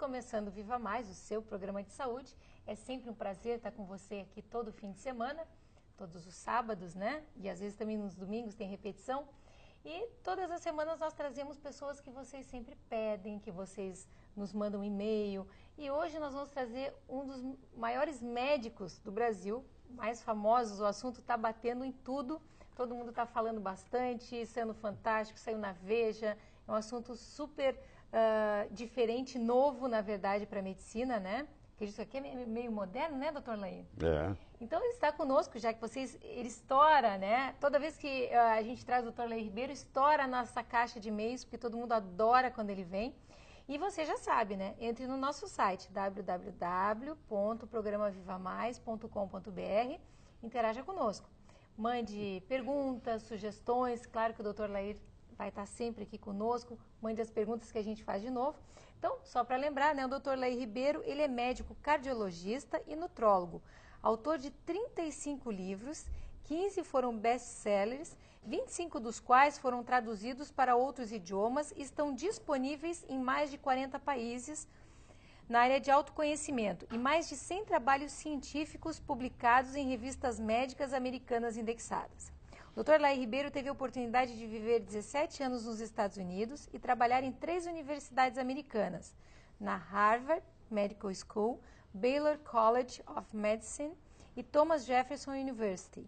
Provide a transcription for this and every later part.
começando Viva Mais, o seu programa de saúde. É sempre um prazer estar com você aqui todo fim de semana, todos os sábados, né? E às vezes também nos domingos tem repetição. E todas as semanas nós trazemos pessoas que vocês sempre pedem, que vocês nos mandam e-mail. E hoje nós vamos trazer um dos maiores médicos do Brasil, mais famosos. O assunto está batendo em tudo, todo mundo está falando bastante, sendo fantástico, saiu na Veja. É um assunto super diferente, novo, na verdade, para a medicina, né? Acredito que aqui é meio moderno, né, doutor Laí? É. Então, ele está conosco, já que ele estoura, né? Toda vez que a gente traz o doutor Laí Ribeiro, estoura a nossa caixa de e-mails, porque todo mundo adora quando ele vem. E você já sabe, né? Entre no nosso site, www.programavivamais.com.br, interaja conosco. Mande perguntas, sugestões, claro que o doutor Laí vai estar sempre aqui conosco, mande as perguntas que a gente faz de novo. Então, só para lembrar, né, o Dr. Laí Ribeiro, ele é médico cardiologista e nutrólogo, autor de 35 livros, 15 foram best-sellers, 25 dos quais foram traduzidos para outros idiomas e estão disponíveis em mais de 40 países na área de autoconhecimento e mais de 100 trabalhos científicos publicados em revistas médicas americanas indexadas. O Dr. Laí Ribeiro teve a oportunidade de viver 17 anos nos Estados Unidos e trabalhar em 3 universidades americanas, na Harvard Medical School, Baylor College of Medicine e Thomas Jefferson University.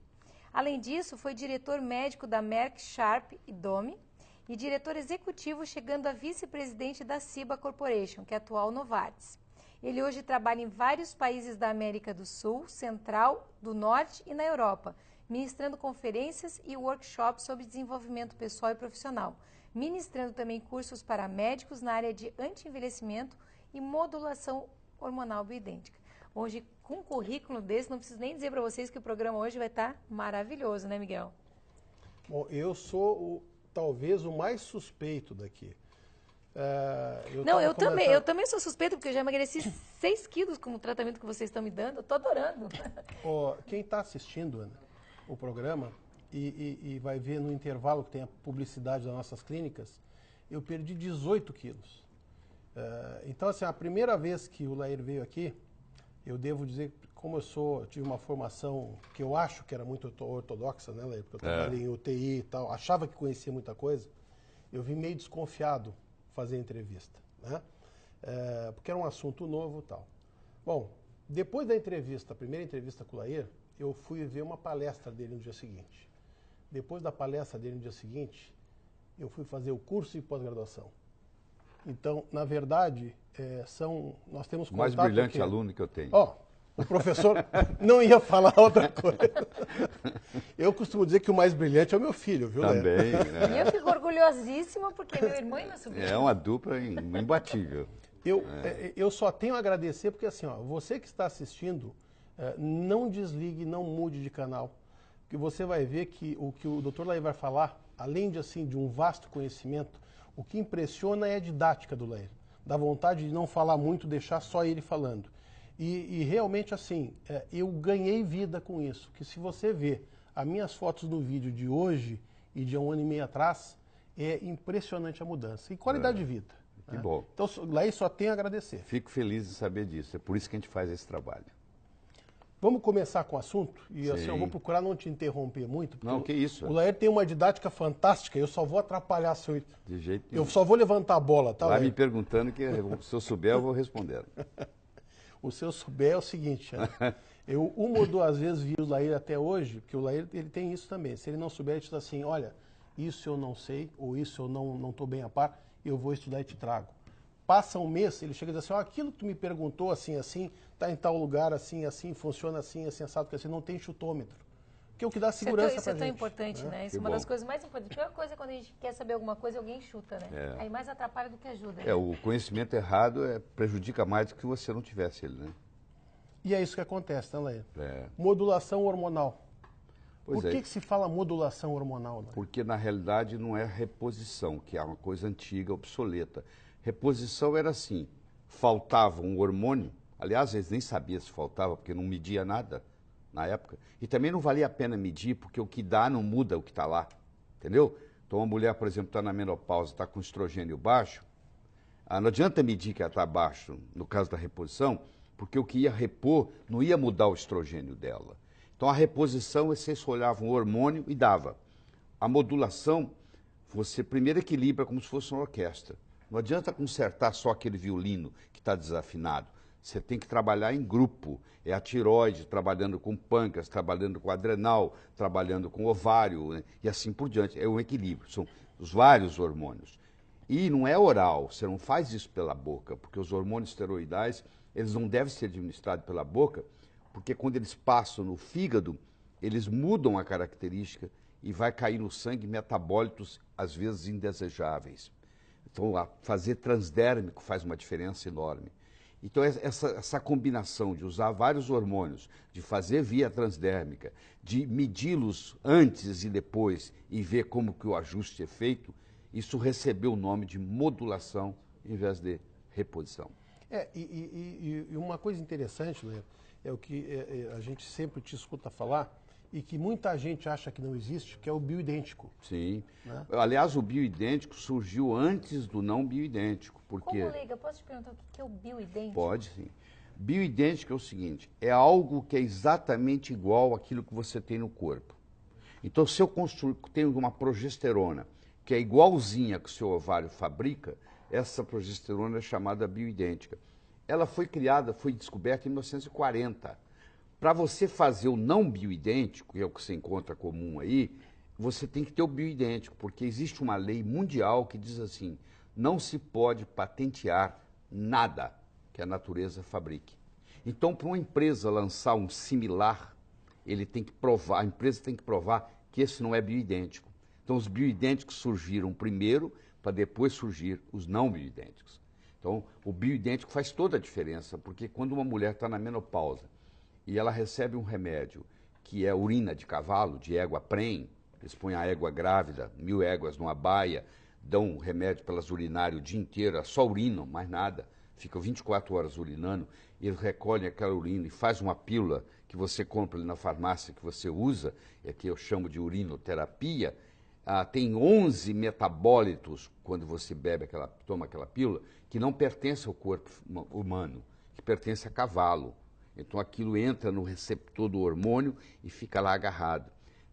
Além disso, foi diretor médico da Merck Sharp e Dohme e diretor executivo, chegando a vice-presidente da Ciba Corporation, que é a atual Novartis. Ele hoje trabalha em vários países da América do Sul, Central, do Norte e na Europa, ministrando conferências e workshops sobre desenvolvimento pessoal e profissional, ministrando também cursos para médicos na área de anti-envelhecimento e modulação hormonal bioidêntica. Hoje, com um currículo desse, não preciso nem dizer para vocês que o programa hoje vai estar maravilhoso, né, Miguel? Bom, eu sou talvez o mais suspeito daqui. Eu também sou suspeito, porque eu já emagreci 6 quilos com o tratamento que vocês estão me dando. Eu estou adorando. Quem está assistindo, Ana, o programa e vai ver no intervalo que tem a publicidade das nossas clínicas, eu perdi 18 quilos. Então, assim, a primeira vez que o Laí veio aqui, eu devo dizer, como eu tive uma formação que eu acho que era muito ortodoxa, né, Laí? Porque eu trabalhei em UTI e tal, achava que conhecia muita coisa, eu vim meio desconfiado fazer entrevista, né? Porque era um assunto novo e tal. Bom, depois da entrevista, a primeira entrevista com o Laí, eu fui ver uma palestra dele no dia seguinte. Depois da palestra dele no dia seguinte, eu fui fazer o curso de pós-graduação. Então, na verdade, nós temos contato... O mais brilhante aluno que eu tenho. O professor não ia falar outra coisa. Eu costumo dizer que o mais brilhante é o meu filho, viu, Também, né? E eu fico orgulhosíssima porque meu irmão e meu sobrinho. É uma dupla imbatível. Eu só tenho a agradecer porque, assim, você que está assistindo, não desligue, não mude de canal, porque você vai ver que o Dr. Laí vai falar, além de um vasto conhecimento, o que impressiona é a didática do Laí. Dá vontade de não falar muito, deixar só ele falando. E realmente, assim, eu ganhei vida com isso, que se você vê as minhas fotos no vídeo de hoje e de 1 ano e meio atrás, é impressionante a mudança. E qualidade de vida. Que bom. Então, Laí, só tenho a agradecer. Fico feliz de saber disso, é por isso que a gente faz esse trabalho. Vamos começar com o assunto? E assim, eu vou procurar não te interromper muito. Não, que isso. O Laí tem uma didática fantástica, eu só vou atrapalhar seu... De jeito nenhum. Eu só vou levantar a bola, tá, Vai Laí? me perguntando que se eu souber eu vou responder. O se eu souber é o seguinte, eu uma ou duas vezes vi o Laí até hoje, porque o Laí ele tem isso também. Se ele não souber, ele diz assim, olha, isso eu não sei, ou isso eu não estou bem a par, eu vou estudar e te trago. Passa um mês, ele chega e diz assim, aquilo que tu me perguntou assim, está em tal lugar, assim, funciona assim, assado, porque assim, não tem chutômetro. Que é o que dá segurança pra gente. Isso é tão importante, né? Isso é uma bom. das coisas mais importantes. A pior coisa é quando a gente quer saber alguma coisa e alguém chuta, né? Aí mais atrapalha do que ajuda. Né? O conhecimento errado prejudica mais do que se você não tivesse ele, né? E é isso que acontece, né, Laí? É. Modulação hormonal. Pois Por que se fala modulação hormonal, Laí? Porque na realidade não é reposição, que é uma coisa antiga, obsoleta. Reposição era assim, faltava um hormônio, aliás, eles nem sabiam se faltava, porque não media nada na época, e também não valia a pena medir, porque o que dá não muda o que está lá, entendeu? Então uma mulher, por exemplo, está na menopausa, está com estrogênio baixo, Não adianta medir que ela está abaixo, no caso da reposição, porque o que ia repor não ia mudar o estrogênio dela. Então, a reposição, você só olhava um hormônio e dava. A modulação, você primeiro equilibra como se fosse uma orquestra. Não adianta consertar só aquele violino que está desafinado. Você tem que trabalhar em grupo. É a tireoide trabalhando com pâncreas, trabalhando com adrenal, trabalhando com ovário, né? E assim por diante. É um equilíbrio, são os vários hormônios. E não é oral, você não faz isso pela boca, porque os hormônios esteroidais, eles não devem ser administrados pela boca, porque quando eles passam no fígado, eles mudam a característica e vai cair no sangue metabólitos, às vezes indesejáveis. Então, fazer transdérmico faz uma diferença enorme. Então, essa combinação de usar vários hormônios, de fazer via transdérmica, de medi-los antes e depois e ver como que o ajuste é feito, isso recebeu o nome de modulação em vez de reposição. E uma coisa interessante, né, é o que a gente sempre te escuta falar e que muita gente acha que não existe, que é o bioidêntico. Sim. Né? Aliás, o bioidêntico surgiu antes do não bioidêntico. Porque... Como leiga, posso te perguntar o que é o bioidêntico? Pode, sim. Bioidêntico é o seguinte, é algo que é exatamente igual àquilo que você tem no corpo. Então, se eu tenho uma progesterona que é igualzinha que o seu ovário fabrica, essa progesterona é chamada bioidêntica. Ela foi criada, foi descoberta em 1940. Para você fazer o não bioidêntico, que é o que você encontra comum aí, você tem que ter o bioidêntico, porque existe uma lei mundial que diz assim, não se pode patentear nada que a natureza fabrique. Então, para uma empresa lançar um similar, ele tem que provar, a empresa tem que provar que esse não é bioidêntico. Então, os bioidênticos surgiram primeiro, para depois surgir os não bioidênticos. Então, o bioidêntico faz toda a diferença, porque quando uma mulher está na menopausa e ela recebe um remédio que é urina de cavalo, de égua prem, eles põem a égua grávida, 1000 éguas numa baia, dão um remédio para elas urinarem o dia inteiro, só urinam, mais nada, ficam 24 horas urinando, e eles recolhem aquela urina e faz uma pílula que você compra ali na farmácia, que você usa, é que eu chamo de urinoterapia. Tem 11 metabólitos, quando você toma aquela pílula, que não pertence ao corpo humano, que pertence a cavalo. Então aquilo entra no receptor do hormônio e fica lá agarrado.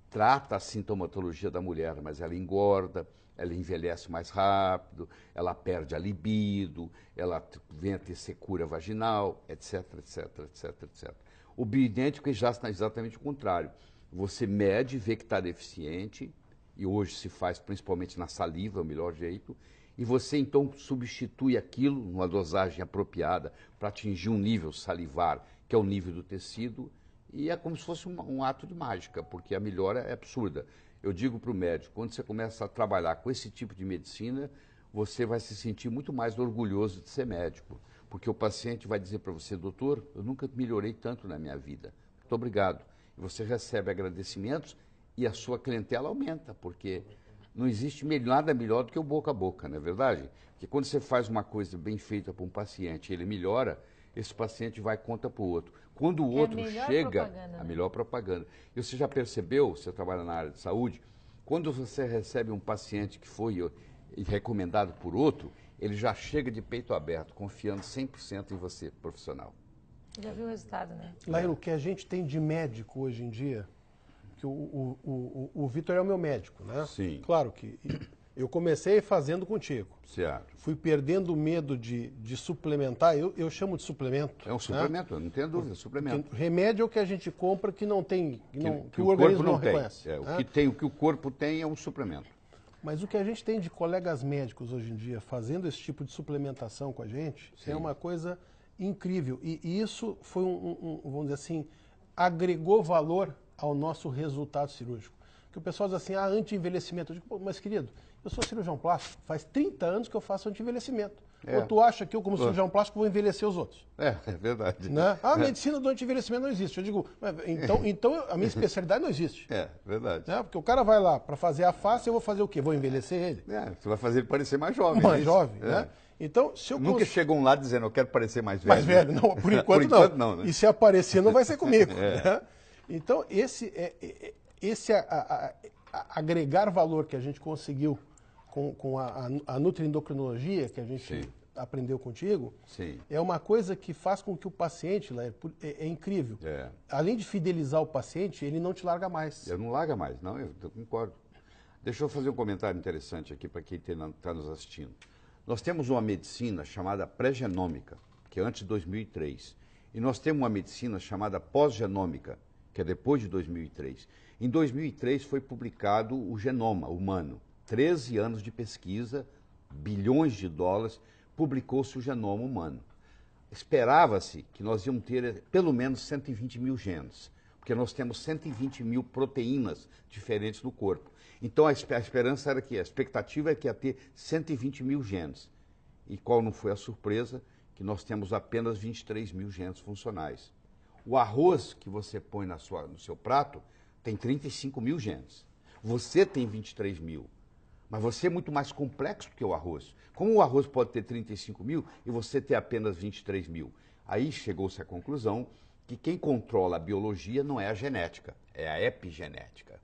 Trata a sintomatologia da mulher, mas ela engorda, ela envelhece mais rápido, ela perde a libido, ela vem a ter secura vaginal, etc, etc, etc, etc. O bioidêntico já está exatamente o contrário. Você mede, vê que está deficiente, e hoje se faz principalmente na saliva, é o melhor jeito, e você então substitui aquilo numa dosagem apropriada para atingir um nível salivar, que é o nível do tecido, e é como se fosse um ato de mágica, porque a melhora é absurda. Eu digo para o médico, quando você começa a trabalhar com esse tipo de medicina, você vai se sentir muito mais orgulhoso de ser médico, porque o paciente vai dizer para você, doutor, eu nunca melhorei tanto na minha vida, muito obrigado. E você recebe agradecimentos e a sua clientela aumenta, porque não existe nada melhor do que o boca a boca, não é verdade? Porque quando você faz uma coisa bem feita para um paciente e ele melhora, esse paciente vai e conta para o outro. Quando o outro chega, a melhor propaganda. E você já percebeu, você trabalha na área de saúde, quando você recebe um paciente que foi recomendado por outro, ele já chega de peito aberto, confiando 100% em você, profissional. Já viu o resultado, né? Laíra, o que a gente tem de médico hoje em dia, que o Vitor é o meu médico, né? Sim. Claro que eu comecei fazendo contigo. Certo. Fui perdendo o medo de suplementar, eu chamo de suplemento. É um suplemento, não tenho dúvida, suplemento. Porque remédio é o que a gente compra que não tem, que o corpo organismo não tem. reconhece. O que o corpo tem é um suplemento. Mas o que a gente tem de colegas médicos hoje em dia fazendo esse tipo de suplementação com a gente é uma coisa incrível. E isso foi vamos dizer assim, agregou valor ao nosso resultado cirúrgico. Porque o pessoal diz assim, anti-envelhecimento. Eu digo, pô, mas querido, eu sou cirurgião plástico, faz 30 anos que eu faço anti-envelhecimento. Ou tu acha que eu, como cirurgião plástico, vou envelhecer os outros? É verdade. Né? A medicina do anti-envelhecimento não existe. Eu digo, então a minha especialidade não existe. É verdade. Né? Porque o cara vai lá para fazer a face, eu vou fazer o quê? Vou envelhecer ele? Você vai fazer ele parecer mais jovem. Mais jovem, né? Então, se eu Nunca chegou um lá dizendo, eu quero parecer mais velho. Mais velho, não, por enquanto não. Né? E se aparecer, não vai ser comigo. Né? Então, esse agregar valor que a gente conseguiu com a nutriendocrinologia que a gente aprendeu contigo, Sim. é uma coisa que faz com que o paciente, é incrível. É. Além de fidelizar o paciente, ele não te larga mais. Eu não larga mais, não, eu concordo. Deixa eu fazer um comentário interessante aqui para quem está nos assistindo. Nós temos uma medicina chamada pré-genômica, que é antes de 2003. E nós temos uma medicina chamada pós-genômica, que é depois de 2003. Em 2003 foi publicado o genoma humano. 13 anos de pesquisa, bilhões de dólares, publicou-se o genoma humano. Esperava-se que nós íamos ter pelo menos 120 mil genes, porque nós temos 120 mil proteínas diferentes no corpo. Então a esperança era que, a expectativa é que ia ter 120 mil genes. E qual não foi a surpresa? Que nós temos apenas 23 mil genes funcionais. O arroz que você põe no seu prato tem 35 mil genes. Você tem 23 mil. Mas você é muito mais complexo do que o arroz. Como o arroz pode ter 35 mil e você ter apenas 23 mil? Aí chegou-se à conclusão que quem controla a biologia não é a genética, é a epigenética.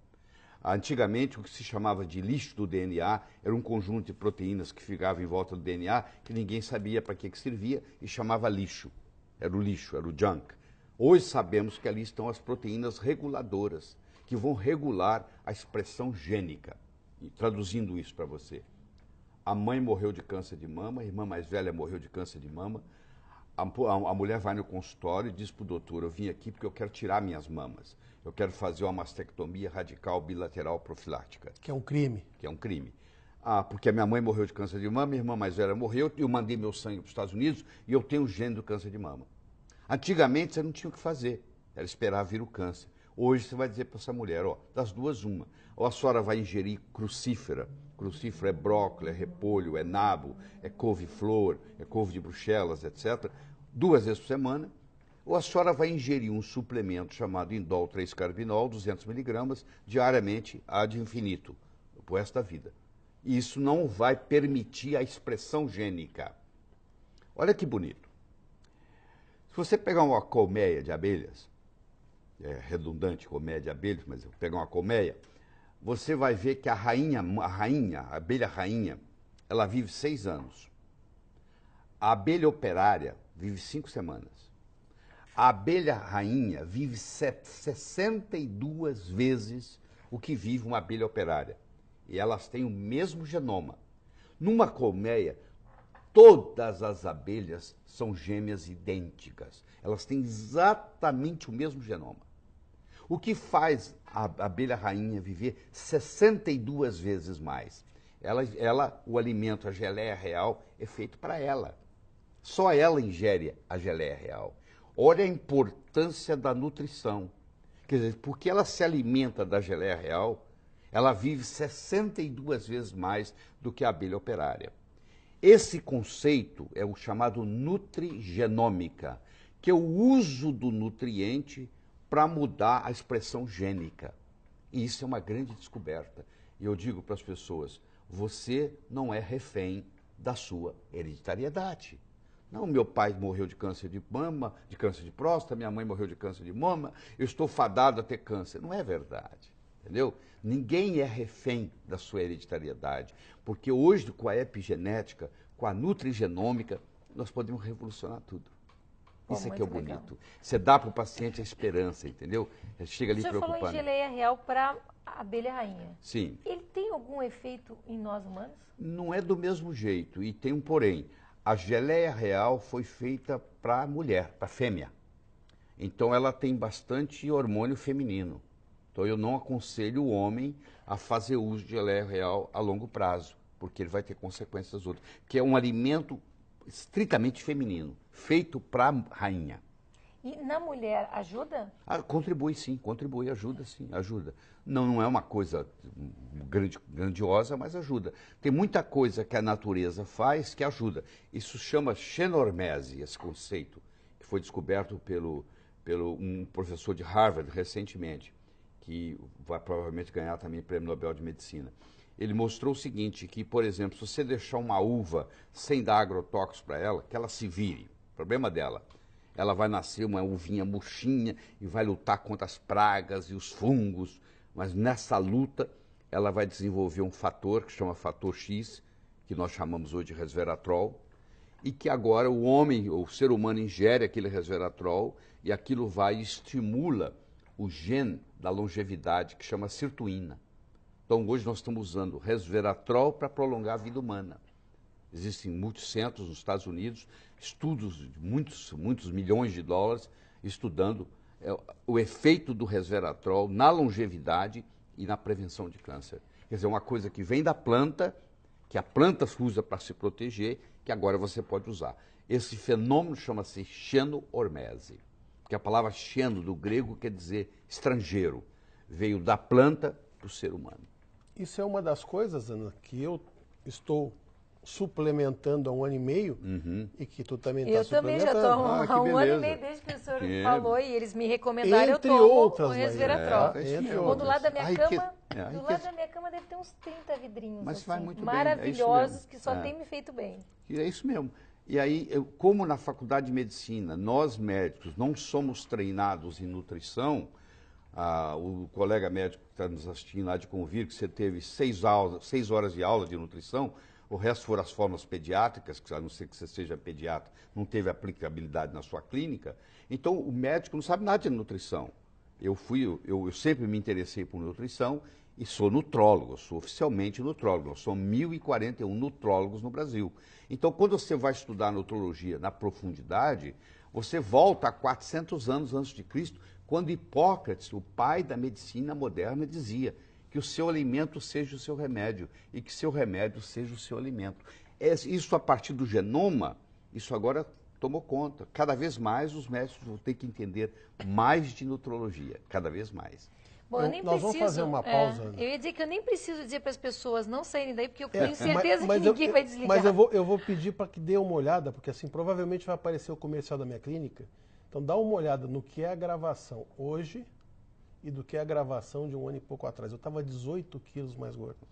Antigamente, o que se chamava de lixo do DNA era um conjunto de proteínas que ficavam em volta do DNA que ninguém sabia para que servia e chamava lixo. Era o lixo, era o junk. Hoje sabemos que ali estão as proteínas reguladoras, que vão regular a expressão gênica. E traduzindo isso para você, a mãe morreu de câncer de mama, a irmã mais velha morreu de câncer de mama, a mulher vai no consultório e diz para o doutor, eu vim aqui porque eu quero tirar minhas mamas, eu quero fazer uma mastectomia radical bilateral profilática. Que é um crime. Que é um crime. Porque a minha mãe morreu de câncer de mama, minha irmã mais velha morreu, eu mandei meu sangue para os Estados Unidos e eu tenho o gene do câncer de mama. Antigamente você não tinha o que fazer, era esperar vir o câncer. Hoje você vai dizer para essa mulher, ó, das duas uma, ou a senhora vai ingerir crucífera é brócolis, é repolho, é nabo, é couve-flor, é couve de Bruxelas, etc., 2 vezes por semana, ou a senhora vai ingerir um suplemento chamado indol 3-carbinol, 200 miligramas, diariamente, ad infinito, pro resto da vida. E isso não vai permitir a expressão gênica. Olha que bonito. Se você pegar uma colmeia de abelhas, é redundante colmeia de abelhas, mas eu pegar uma colmeia, você vai ver que a abelha rainha, ela vive 6 anos. A abelha operária vive 5 semanas. A abelha rainha vive 62 vezes o que vive uma abelha operária. E elas têm o mesmo genoma. Numa colmeia, todas as abelhas são gêmeas idênticas. Elas têm exatamente o mesmo genoma. O que faz a abelha rainha viver 62 vezes mais? O alimento, a geleia real, é feito para ela. Só ela ingere a geleia real. Olha a importância da nutrição. Quer dizer, porque ela se alimenta da geleia real, ela vive 62 vezes mais do que a abelha operária. Esse conceito é o chamado nutrigenômica, que é o uso do nutriente para mudar a expressão gênica. E isso é uma grande descoberta. E eu digo para as pessoas, você não é refém da sua hereditariedade. Não, meu pai morreu de câncer de mama, de câncer de próstata, minha mãe morreu de câncer de mama, eu estou fadado a ter câncer. Não é verdade, entendeu? Ninguém é refém da sua hereditariedade, porque hoje, com a epigenética, com a nutrigenômica, nós podemos revolucionar tudo. Isso é que é o bonito. Legal. Você dá para o paciente a esperança, entendeu? Ele chega ali preocupado. O senhor falou em geleia real para a abelha rainha. Sim. Ele tem algum efeito em nós humanos? Não é do mesmo jeito, e tem um porém. A geleia real foi feita para a mulher, para a fêmea. Então ela tem bastante hormônio feminino. Então eu não aconselho o homem a fazer uso de geleia real a longo prazo, porque ele vai ter consequências outras. Que é um alimento estritamente feminino, feito para a rainha. E na mulher ajuda? Contribui sim, ajuda sim, ajuda. Não é uma coisa grandiosa, mas ajuda. Tem muita coisa que a natureza faz que ajuda. Isso chama xenormese, esse conceito, que foi descoberto pelo um professor de Harvard recentemente, que vai provavelmente ganhar também o Prêmio Nobel de Medicina. Ele mostrou o seguinte, que, por exemplo, se você deixar uma uva sem dar agrotóxicos para ela, que ela se vire, problema dela. Ela vai nascer uma uvinha murchinha e vai lutar contra as pragas e os fungos, mas nessa luta ela vai desenvolver um fator que chama fator X, que nós chamamos hoje de resveratrol, e que agora o homem, o ser humano, ingere aquele resveratrol e aquilo vai e estimula o gene da longevidade, que chama sirtuína. Então, hoje nós estamos usando resveratrol para prolongar a vida humana. Existem muitos centros nos Estados Unidos, estudos de muitos milhões de dólares, estudando o efeito do resveratrol na longevidade e na prevenção de câncer. Quer dizer, uma coisa que vem da planta, que a planta usa para se proteger, que agora você pode usar. Esse fenômeno chama-se xenormese, porque a palavra xeno, do grego, quer dizer estrangeiro. Veio da planta para o ser humano. Isso é uma das coisas, Ana, que eu estou suplementando há 1 ano e meio e que tu também está suplementando. Eu também já estou há 1 ano e meio desde que o senhor falou e eles me recomendaram. Entre eu tomo outras, o resveratrol. Do lado da minha cama, do lado da minha cama deve ter uns 30 vidrinhos Mas assim, vai muito maravilhosos, bem, que só tem me feito bem. É isso mesmo. E aí, como na faculdade de medicina, nós médicos não somos treinados em nutrição, o colega médico que está nos assistindo lá de Convir, que você teve 6 horas de aula de nutrição, o resto foram as formas pediátricas, que a não ser que você seja pediatra, não teve aplicabilidade na sua clínica. Então, o médico não sabe nada de nutrição. Eu sempre me interessei por nutrição e sou nutrólogo, sou oficialmente nutrólogo. Nós somos 1.041 nutrólogos no Brasil. Então, quando você vai estudar nutrologia na profundidade, você volta a 400 anos antes de Cristo, quando Hipócrates, o pai da medicina moderna, dizia que o seu alimento seja o seu remédio e que seu remédio seja o seu alimento. Isso a partir do genoma, isso agora tomou conta. Cada vez mais os médicos vão ter que entender mais de nutrologia, cada vez mais. Bom, nós vamos fazer uma pausa. Eu ia dizer que eu nem preciso dizer para as pessoas não saírem daí, porque eu tenho certeza que ninguém vai desligar. Mas eu vou pedir para que dê uma olhada, porque assim, provavelmente vai aparecer o comercial da minha clínica. Então dá uma olhada no que é a gravação hoje e do que é a gravação de 1 ano e pouco atrás. Eu estava 18 quilos mais gordo.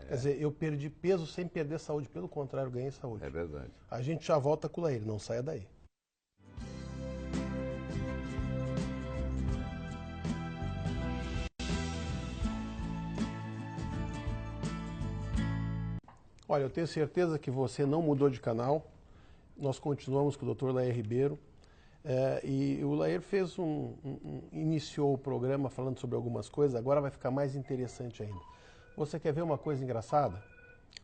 Quer dizer, eu perdi peso sem perder saúde. Pelo contrário, ganhei saúde. É verdade. A gente já volta com o Laír, não saia daí. Olha, eu tenho certeza que você não mudou de canal. Nós continuamos com o Dr. Laír Ribeiro. E o Laír iniciou o programa falando sobre algumas coisas, agora vai ficar mais interessante ainda. Você quer ver uma coisa engraçada?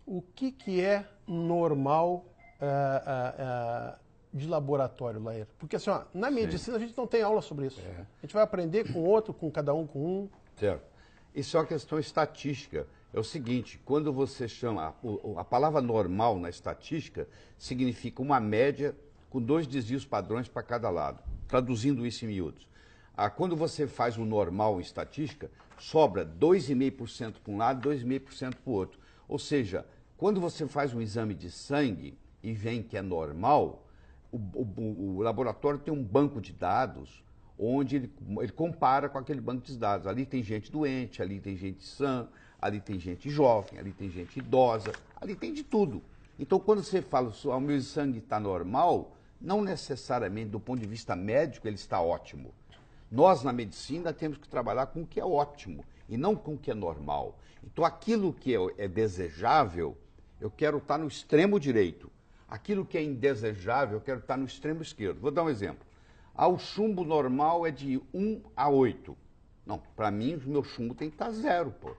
O que é normal de laboratório, Laír? Porque assim, na medicina a gente não tem aula sobre isso. A gente vai aprender com outro, com cada um com um. Certo. Isso é uma questão estatística. É o seguinte, quando você chama, a palavra normal na estatística significa uma média com 2 desvios padrões para cada lado. Traduzindo isso em miúdos. Quando você faz o normal em estatística, sobra 2,5% para um lado e 2,5% para o outro. Ou seja, quando você faz um exame de sangue e vem que é normal, o laboratório tem um banco de dados onde ele compara com aquele banco de dados. Ali tem gente doente, ali tem gente sã, ali tem gente jovem, ali tem gente idosa, ali tem de tudo. Então, quando você fala que o meu sangue está normal, não necessariamente do ponto de vista médico ele está ótimo. Nós, na medicina, temos que trabalhar com o que é ótimo e não com o que é normal. Então, aquilo que é desejável, eu quero estar no extremo direito. Aquilo que é indesejável, eu quero estar no extremo esquerdo. Vou dar um exemplo. O chumbo normal é de 1 a 8. Não, para mim, o meu chumbo tem que estar 0, pô.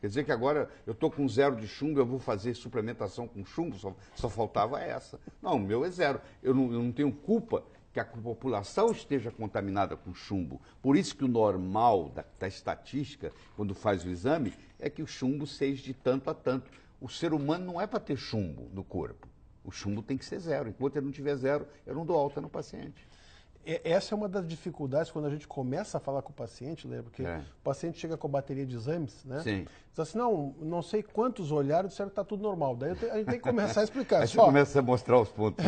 Quer dizer que agora eu estou com 0 de chumbo, eu vou fazer suplementação com chumbo, só faltava essa. Não, o meu é 0. Eu não tenho culpa que a população esteja contaminada com chumbo. Por isso que o normal da estatística, quando faz o exame, é que o chumbo seja de tanto a tanto. O ser humano não é para ter chumbo no corpo. O chumbo tem que ser 0. Enquanto ele não tiver 0, eu não dou alta no paciente. Essa é uma das dificuldades quando a gente começa a falar com o paciente, né? Porque o paciente chega com a bateria de exames, né? Sim. Diz assim, não sei quantos olharam e disseram que está tudo normal. Daí a gente tem que começar a explicar. Aí você começa a mostrar os pontos.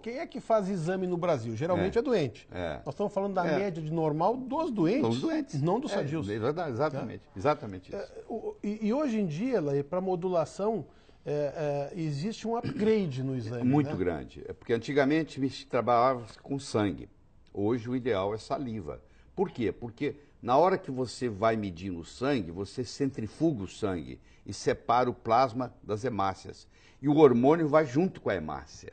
Quem é que faz exame no Brasil? Geralmente é doente. Nós estamos falando da média de normal dos doentes. Dos doentes. Não dos sadios. Exatamente isso. E hoje em dia, para modulação, existe um upgrade no exame. Muito grande. Porque antigamente se trabalhava com sangue. Hoje o ideal é saliva. Por quê? Porque na hora que você vai medir no sangue, você centrifuga o sangue e separa o plasma das hemácias. E o hormônio vai junto com a hemácia.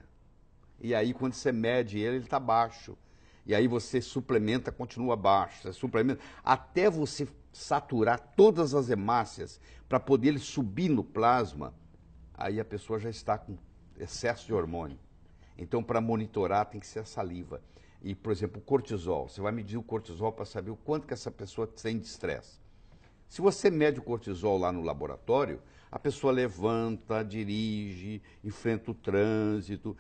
E aí, quando você mede ele está baixo. E aí você suplementa, continua baixo. Você suplementa até você saturar todas as hemácias para poder ele subir no plasma. Aí a pessoa já está com excesso de hormônio. Então, para monitorar, tem que ser a saliva. E, por exemplo, o cortisol. Você vai medir o cortisol para saber o quanto que essa pessoa tem de estresse. Se você mede o cortisol lá no laboratório, a pessoa levanta, dirige, enfrenta o trânsito,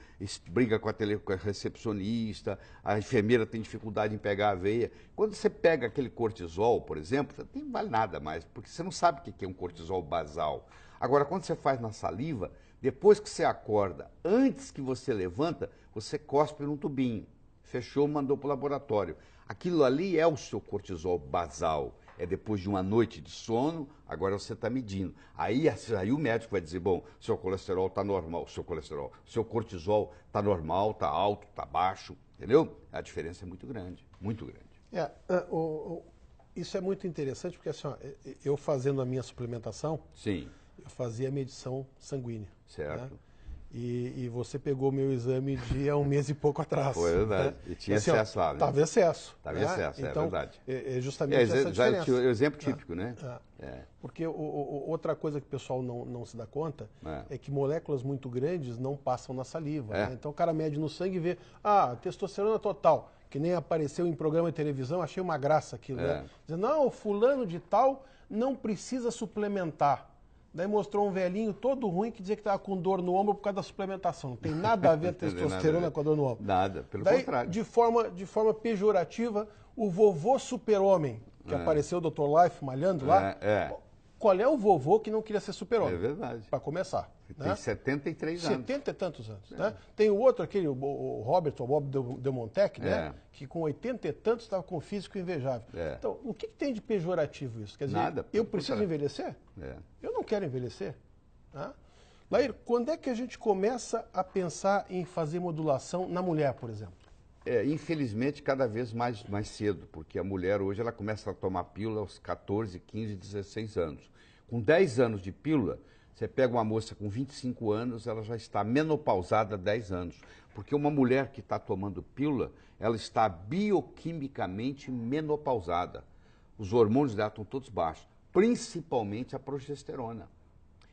briga com a recepcionista, a enfermeira tem dificuldade em pegar a veia. Quando você pega aquele cortisol, por exemplo, não vale nada mais, porque você não sabe o que é um cortisol basal. Agora, quando você faz na saliva, depois que você acorda, antes que você levanta, você cospe num tubinho. Fechou, mandou para o laboratório. Aquilo ali é o seu cortisol basal. É depois de uma noite de sono, agora você está medindo. Aí o médico vai dizer, bom, seu colesterol está normal, seu cortisol está normal, está alto, está baixo, entendeu? A diferença é muito grande, muito grande. Isso é muito interessante, porque assim, ó, eu fazendo a minha suplementação, sim, eu fazia a medição sanguínea. Certo. Né? E você pegou meu exame de há um mês e pouco atrás. Foi verdade. Né? E tinha assim, excesso lá, né? Estava excesso. Estava excesso, então, é verdade. É justamente essa diferença. O exemplo típico, né? Porque outra coisa que o pessoal não se dá conta é que moléculas muito grandes não passam na saliva. Né? Então o cara mede no sangue e vê, testosterona total, que nem apareceu em programa de televisão, achei uma graça aquilo. Né? Dizendo, não, fulano de tal não precisa suplementar. Daí mostrou um velhinho todo ruim que dizia que estava com dor no ombro por causa da suplementação. Não tem nada a ver a testosterona com a dor no ombro. Nada, pelo Daí, contrário. De forma pejorativa, o vovô super-homem, que apareceu o Dr. Life malhando lá, qual é o vovô que não queria ser super-homem? É verdade. Para começar. Tem, né? 73 anos. 70 e tantos anos. Né? Tem o outro, o Robert, o Bob Del Montec, né? Que com 80 e tantos estava com um físico invejável. Então, o que tem de pejorativo isso? Quer dizer, nada. Eu preciso envelhecer? Eu não quero envelhecer. Tá? Lair, quando é que a gente começa a pensar em fazer modulação na mulher, por exemplo? Infelizmente, cada vez mais cedo, porque a mulher hoje ela começa a tomar pílula aos 14, 15, 16 anos. Com 10 anos de pílula, você pega uma moça com 25 anos, ela já está menopausada há 10 anos. Porque uma mulher que está tomando pílula, ela está bioquimicamente menopausada. Os hormônios dela estão todos baixos, principalmente a progesterona.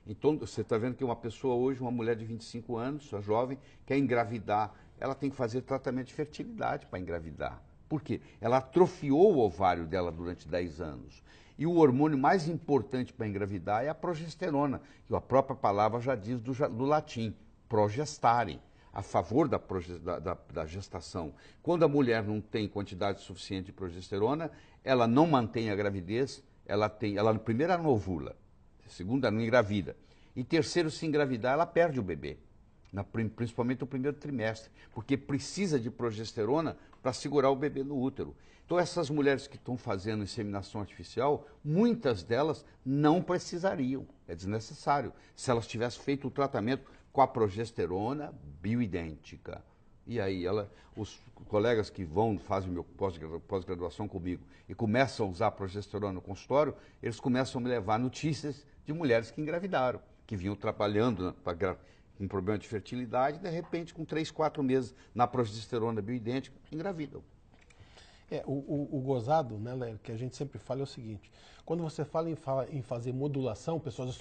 Então, você está vendo que uma pessoa hoje, uma mulher de 25 anos, uma jovem, quer engravidar, ela tem que fazer tratamento de fertilidade para engravidar. Por quê? Ela atrofiou o ovário dela durante 10 anos. E o hormônio mais importante para engravidar é a progesterona, que a própria palavra já diz do latim, progestare, a favor da gestação. Quando a mulher não tem quantidade suficiente de progesterona, ela não mantém a gravidez, ela primeiro ela não ovula, segundo ela não engravida, e terceiro, se engravidar, ela perde o bebê, principalmente no primeiro trimestre, porque precisa de progesterona para segurar o bebê no útero. Então, essas mulheres que estão fazendo inseminação artificial, muitas delas não precisariam, é desnecessário, se elas tivessem feito o tratamento com a progesterona bioidêntica. E aí, os colegas que fazem meu pós-graduação comigo e começam a usar a progesterona no consultório, eles começam a me levar notícias de mulheres que engravidaram, que vinham trabalhando com problema de fertilidade, e de repente, com 3, 4 meses na progesterona bioidêntica, engravidam. O gozado, né, Léo, que a gente sempre fala é o seguinte, quando você fala em fazer modulação, o pessoal diz,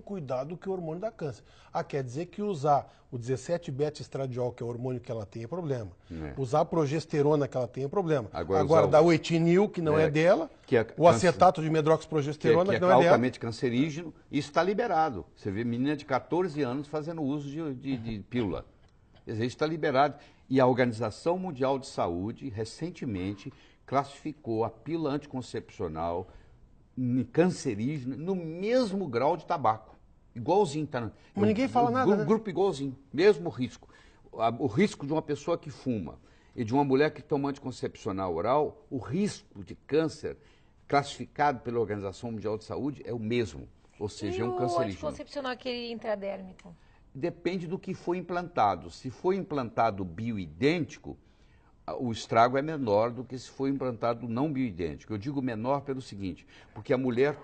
cuidado que o hormônio dá câncer. Quer dizer que usar o 17-beta-estradiol, que é o hormônio que ela tem, é problema. Usar a progesterona que ela tem é problema. Agora dar o etinil, que não é dela, o acetato de medroxiprogesterona, que não é dela. É altamente cancerígeno, isso está liberado. Você vê menina de 14 anos fazendo uso de pílula. Isso está liberado. E a Organização Mundial de Saúde, recentemente, classificou a pílula anticoncepcional cancerígena no mesmo grau de tabaco. Igualzinho. Mas ninguém fala nada, né? Grupo igualzinho, mesmo risco. O risco de uma pessoa que fuma e de uma mulher que toma anticoncepcional oral, o risco de câncer classificado pela Organização Mundial de Saúde é o mesmo. Ou seja, é um cancerígeno. E o anticoncepcional, aquele intradérmico? Depende do que foi implantado. Se foi implantado bioidêntico, o estrago é menor do que se foi implantado não bioidêntico. Eu digo menor pelo seguinte, porque a mulher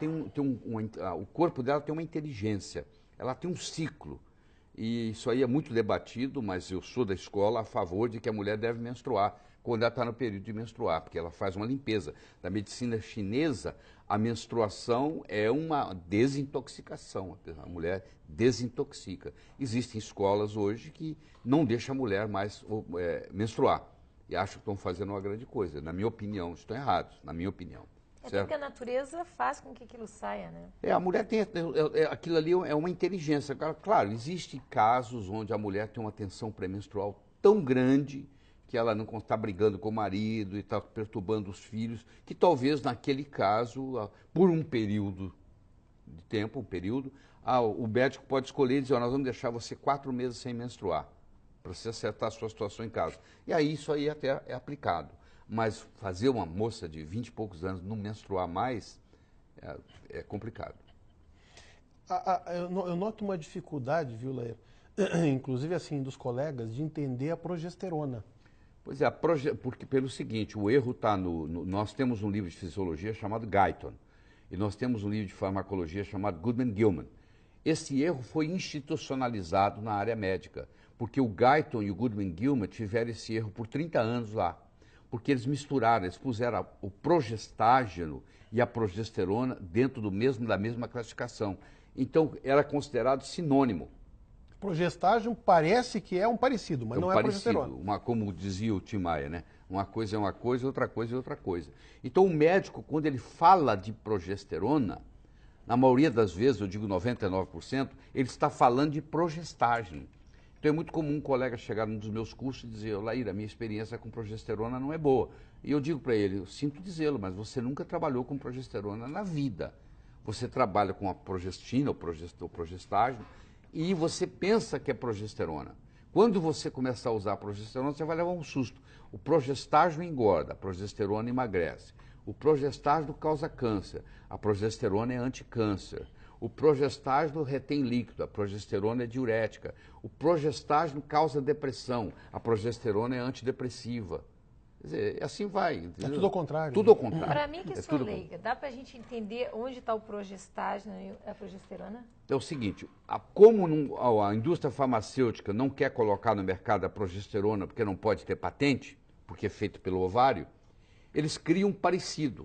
o corpo dela tem uma inteligência, ela tem um ciclo. E isso aí é muito debatido, mas eu sou da escola a favor de que a mulher deve menstruar quando ela está no período de menstruar, porque ela faz uma limpeza. Na medicina chinesa, a menstruação é uma desintoxicação, a mulher desintoxica. Existem escolas hoje que não deixam a mulher mais menstruar e acham que estão fazendo uma grande coisa. Na minha opinião, estão errados, na minha opinião. Até porque a natureza faz com que aquilo saia, né? A mulher tem, aquilo ali é uma inteligência. Claro, existem casos onde a mulher tem uma tensão pré-menstrual tão grande que ela não está brigando com o marido e está perturbando os filhos, que talvez naquele caso, por um período de tempo, o médico pode escolher e dizer, nós vamos deixar você 4 meses sem menstruar, para você acertar a sua situação em casa. E aí isso aí até é aplicado. Mas fazer uma moça de 20 e poucos anos não menstruar mais é complicado. Eu noto uma dificuldade, viu, Lair? Inclusive assim, dos colegas, de entender a progesterona. Pois é, porque pelo seguinte, o erro está nós temos um livro de fisiologia chamado Guyton, e nós temos um livro de farmacologia chamado Goodman-Gilman. Esse erro foi institucionalizado na área médica, porque o Guyton e o Goodman-Gilman tiveram esse erro por 30 anos lá, porque eles misturaram, eles puseram o progestágeno e a progesterona dentro da mesma classificação. Então, era considerado sinônimo. Progestágeno parece que é um parecido, mas não é progesterona. Como dizia o Tim Maia, né? Uma coisa é uma coisa, outra coisa é outra coisa. Então, o médico, quando ele fala de progesterona, na maioria das vezes, eu digo 99%, ele está falando de progestágeno. Então, é muito comum um colega chegar num dos meus cursos e dizer, Lair, a minha experiência com progesterona não é boa. E eu digo para ele, eu sinto dizê-lo, mas você nunca trabalhou com progesterona na vida. Você trabalha com a progestina, o progestágeno, e você pensa que é progesterona. Quando você começar a usar a progesterona, você vai levar um susto. O progestágeno engorda, a progesterona emagrece. O progestágeno causa câncer, a progesterona é anticâncer. O progestágeno retém líquido, a progesterona é diurética. O progestágeno causa depressão, a progesterona é antidepressiva. Quer dizer, assim vai. Entendeu? É tudo ao contrário. Tudo ao contrário. Para mim, que sou leiga, dá para a gente entender onde está o progestágeno e a progesterona? É o seguinte, como a indústria farmacêutica não quer colocar no mercado a progesterona porque não pode ter patente, porque é feito pelo ovário, eles criam um parecido.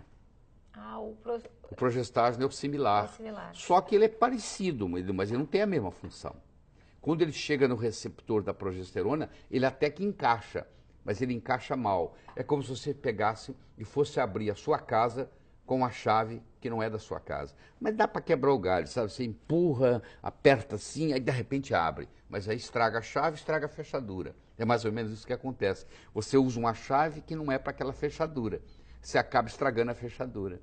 O progestágeno é o similar. Só que ele é parecido, mas ele não tem a mesma função. Quando ele chega no receptor da progesterona, ele até que encaixa, mas ele encaixa mal. É como se você pegasse e fosse abrir a sua casa com a chave que não é da sua casa. Mas dá para quebrar o galho, sabe? Você empurra, aperta assim, aí de repente abre. Mas aí estraga a chave, estraga a fechadura. É mais ou menos isso que acontece. Você usa uma chave que não é para aquela fechadura. Você acaba estragando a fechadura.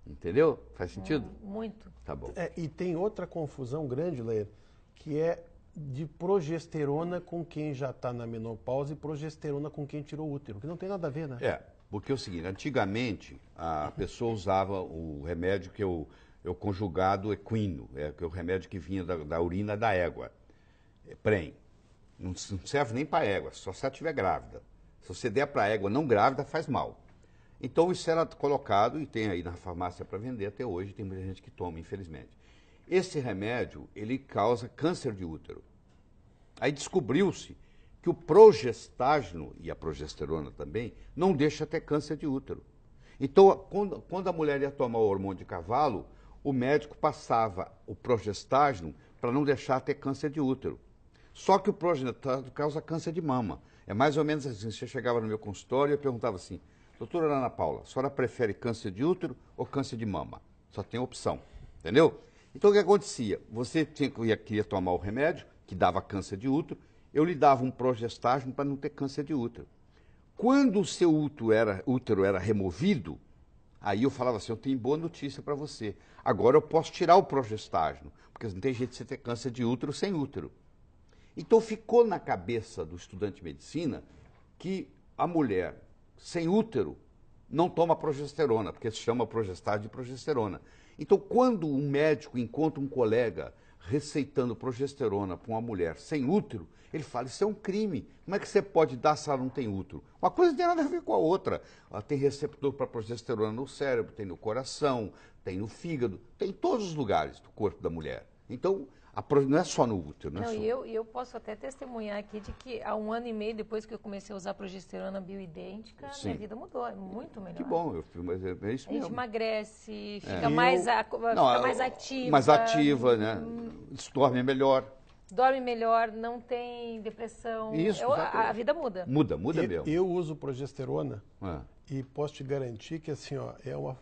Entendeu? Faz sentido? Muito. Tá bom. E tem outra confusão grande, Leir, que é de progesterona com quem já está na menopausa e progesterona com quem tirou o útero, que não tem nada a ver, né? Porque é o seguinte, antigamente a pessoa usava o remédio que é o conjugado equino, que é o remédio que vinha da urina da égua, prem. Não serve nem para a égua, só se ela estiver grávida. Se você der para a égua não grávida, faz mal. Então isso era colocado, e tem aí na farmácia para vender até hoje, tem muita gente que toma, infelizmente. Esse remédio, ele causa câncer de útero. Aí descobriu-se que o progestágeno, e a progesterona também, não deixa ter câncer de útero. Então, quando a mulher ia tomar o hormônio de cavalo, o médico passava o progestágeno para não deixar ter câncer de útero. Só que o progestágeno causa câncer de mama. É mais ou menos assim, você chegava no meu consultório e eu perguntava assim, doutora Ana Paula, a senhora prefere câncer de útero ou câncer de mama? Só tem opção, entendeu? Então o que acontecia? Você queria tomar o remédio, que dava câncer de útero, eu lhe dava um progestágeno para não ter câncer de útero. Quando o seu útero era removido, aí eu falava assim, eu tenho boa notícia para você. Agora eu posso tirar o progestágeno, porque não tem jeito de você ter câncer de útero sem útero. Então ficou na cabeça do estudante de medicina que a mulher sem útero não toma progesterona, porque se chama progestágeno de progesterona. Então, quando um médico encontra um colega receitando progesterona para uma mulher sem útero, ele fala, isso é um crime. Como é que você pode dar se ela não tem útero? Uma coisa não tem nada a ver com a outra. Ela tem receptor para progesterona no cérebro, tem no coração, tem no fígado, tem em todos os lugares do corpo da mulher. Então, Não é só no útero, não é Não, só. e eu posso até testemunhar aqui de que há 1 ano e meio depois que eu comecei a usar progesterona bioidêntica, Sim. minha vida mudou, é muito melhor. Que bom, mas é isso A gente mesmo. emagrece, fica Eu- mais, Não, fica mais ativa. Mais ativa, né? Dorme melhor. Dorme melhor, não tem depressão. Isso, exatamente. A vida muda. Muda eu, mesmo. eu uso progesterona É. e posso te garantir que assim, ó,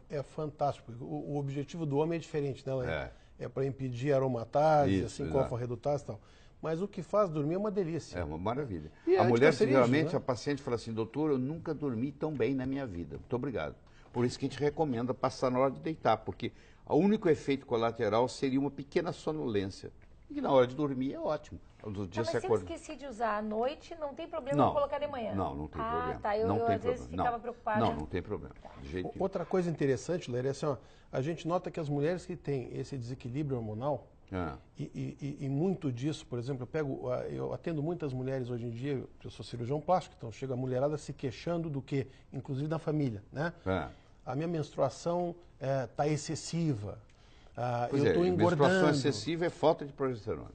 é fantástico. O objetivo do homem é diferente, né, Laís? É para impedir aromatase, Isso, assim, exato. alfa-redutase e tal. Mas o que faz dormir é uma delícia. É uma maravilha. E é A mulher, anticancerígeno, geralmente, né? a paciente fala assim, doutor, eu nunca dormi tão bem na minha vida. Muito obrigado. Por isso que a gente recomenda passar na hora de deitar, porque o único efeito colateral seria uma pequena sonolência. E na hora de dormir é ótimo. Dos Não, dias mas você se eu acorda. esqueci de usar à noite, não tem problema Não. eu colocar de manhã? Não tem problema. Tá, eu, não eu tem às vezes problema. ficava preocupada. Não tem problema. De jeito nenhum. Outra coisa interessante, Laís, é assim, ó, a gente nota que as mulheres que têm esse desequilíbrio hormonal, É. e muito disso, por exemplo, eu atendo muitas mulheres hoje em dia, eu sou cirurgião plástico, então chega a mulherada se queixando do que, inclusive da família, né? É. A minha menstruação está excessiva, Pois eu estou menstruação engordando. excessiva é falta de progesterona.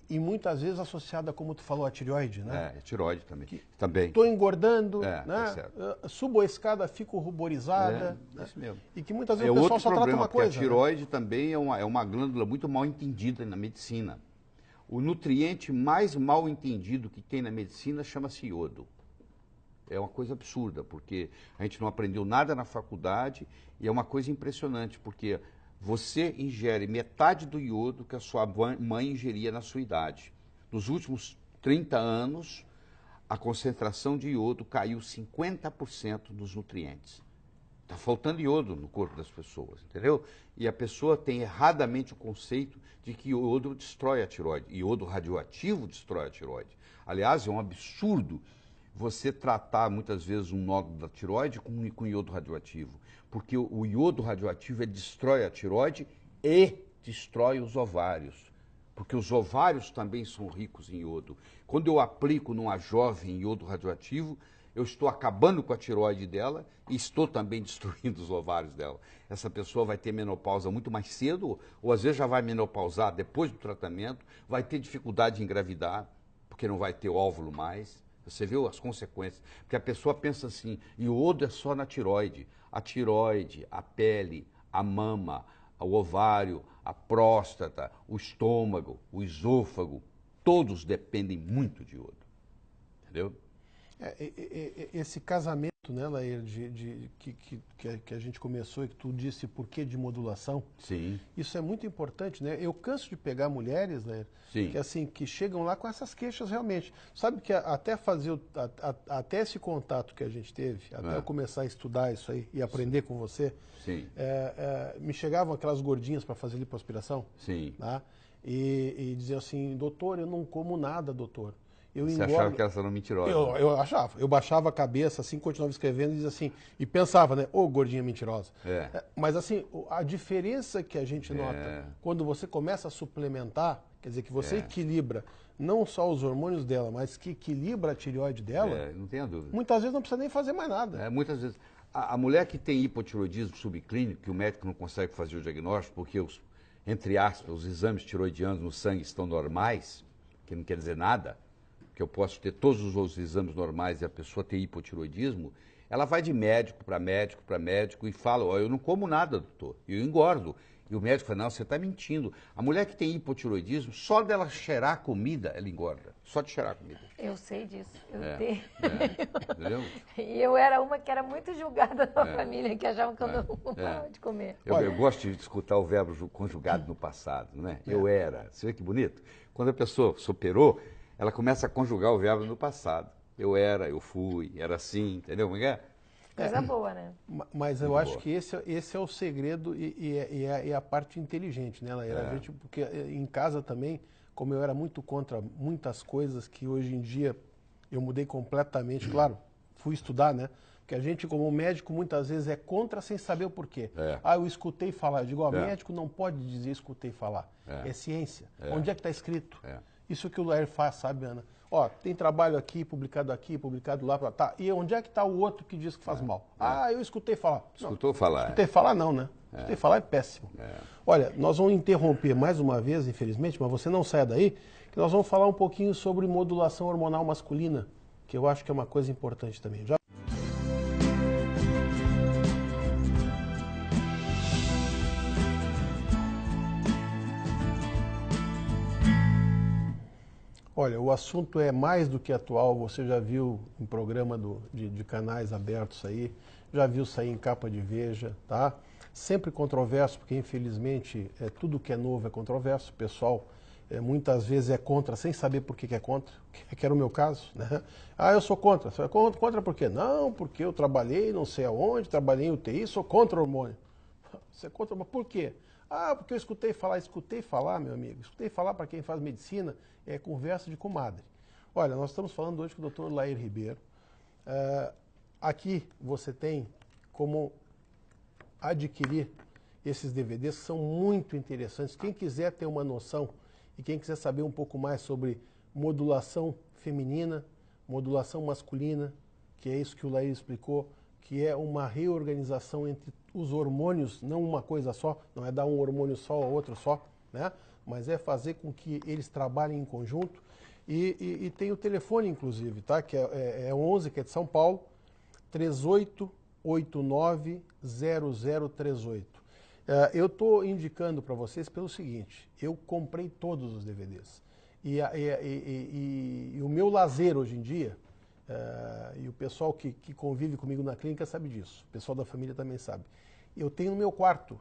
E muitas vezes associada, como tu falou, à tireoide, né? É, tireoide também. Também. Estou engordando, É, né? tá certo. Subo a escada, fico ruborizada. É, isso mesmo. E que muitas É vezes o pessoal outro só trata problema, uma porque coisa. a tireoide também é uma glândula muito mal entendida na medicina. O nutriente mais mal entendido que tem na medicina chama-se iodo. É uma coisa absurda, porque a gente não aprendeu nada na faculdade e é uma coisa impressionante, porque você ingere metade do iodo que a sua mãe ingeria na sua idade. Nos últimos 30 anos, a concentração de iodo caiu 50% dos nutrientes. Está faltando iodo no corpo das pessoas, entendeu? E a pessoa tem erradamente o conceito de que iodo destrói a tireoide. Iodo radioativo destrói a tireoide. Aliás, é um absurdo você tratar muitas vezes um nódulo da tireoide com iodo radioativo. Porque o iodo radioativo ele destrói a tireoide e destrói os ovários. Porque os ovários também são ricos em iodo. Quando eu aplico numa jovem iodo radioativo, eu estou acabando com a tireoide dela e estou também destruindo os ovários dela. Essa pessoa vai ter menopausa muito mais cedo, ou às vezes já vai menopausar depois do tratamento, vai ter dificuldade em engravidar, porque não vai ter óvulo mais. Você viu as consequências? Porque a pessoa pensa assim, iodo é só na tireoide. A tireoide, a pele, a mama, o ovário, a próstata, o estômago, o esôfago, todos dependem muito de iodo. Entendeu? Esse casamento, né, Lair, que a gente começou e que tu disse por que de modulação, Sim. isso é muito importante, né? Eu canso de pegar mulheres, Lair, Sim. que assim, que chegam lá com essas queixas realmente. Sabe que até fazer, até esse contato que a gente teve, até eu começar a estudar isso aí e aprender com você, Sim. me chegavam aquelas gordinhas para fazer lipoaspiração, Sim. tá? E diziam assim, doutor, eu não como nada, doutor. Eu Você engordo. achava que elas eram mentirosas? Eu achava. Eu baixava a cabeça, assim, continuava escrevendo e dizia assim, e pensava, né? Ô, gordinha mentirosa. Mas, assim, a diferença que a gente nota quando você começa a suplementar, quer dizer, que você equilibra não só os hormônios dela, mas que equilibra a tireoide dela, Não tenha dúvida. muitas vezes não precisa nem fazer mais nada. Muitas vezes. A mulher que tem hipotiroidismo subclínico, que o médico não consegue fazer o diagnóstico, porque, entre aspas, os exames tiroidianos no sangue estão normais, que não quer dizer nada, que eu posso ter todos os outros exames normais e a pessoa ter hipotiroidismo, ela vai de médico para médico para médico e fala, eu não como nada, doutor, eu engordo. E o médico fala, não, você está mentindo. A mulher que tem hipotiroidismo, só dela cheirar a comida, ela engorda. Só de cheirar a comida. Eu sei disso. Eu tenho. Entendeu? E eu era uma que era muito julgada na família, que achavam que eu não gostava de comer. Eu gosto de escutar o verbo conjugado no passado, não é? Eu era. Você vê que bonito? Quando a pessoa superou, ela começa a conjugar o verbo no passado. Eu era, eu fui, era assim, entendeu? Como é? Coisa boa, né? Mas eu acho que esse é o segredo e a parte inteligente, né, Laíra? A gente, porque em casa também, como eu era muito contra muitas coisas que hoje em dia eu mudei completamente, claro, fui estudar, né? Porque a gente, como médico, muitas vezes é contra sem saber o porquê. Eu escutei falar. Eu digo, médico não pode dizer escutei falar. É ciência. Onde é que está escrito? Isso que o Lair faz, sabe, Ana? Ó, tem trabalho aqui, publicado lá, tá. E onde é que está o outro que diz que faz mal? Ah, eu escutei falar. Escutou falar? Escutei falar não, né? Escutei falar é péssimo. Olha, nós vamos interromper mais uma vez, infelizmente, mas você não saia daí, que nós vamos falar um pouquinho sobre modulação hormonal masculina, que eu acho que é uma coisa importante também. Já... Olha, o assunto é mais do que atual, você já viu em programa de canais abertos aí, já viu sair em capa de Veja, tá? Sempre controverso, porque infelizmente tudo que é novo é controverso, o pessoal muitas vezes é contra sem saber por que é contra, que era o meu caso, né? Ah, eu sou contra. Você é contra por quê? Não, porque eu trabalhei não sei aonde, trabalhei em UTI, sou contra o hormônio. Você é contra, mas por quê? Ah, porque eu escutei falar, meu amigo, escutei falar para quem faz medicina, é conversa de comadre. Olha, nós estamos falando hoje com o Dr. Lair Ribeiro. Aqui você tem como adquirir esses DVDs, que são muito interessantes. Quem quiser ter uma noção e quem quiser saber um pouco mais sobre modulação feminina, modulação masculina, que é isso que o Lair explicou, que é uma reorganização entre os hormônios, não uma coisa só, não é dar um hormônio só ou outro só, né? Mas é fazer com que eles trabalhem em conjunto. E tem o telefone, inclusive, tá? Que é 11, que é de São Paulo, 3889-0038. Eu estou indicando para vocês pelo seguinte, eu comprei todos os DVDs. E o meu lazer hoje em dia, e o pessoal que convive comigo na clínica sabe disso, o pessoal da família também sabe. Eu tenho no meu quarto,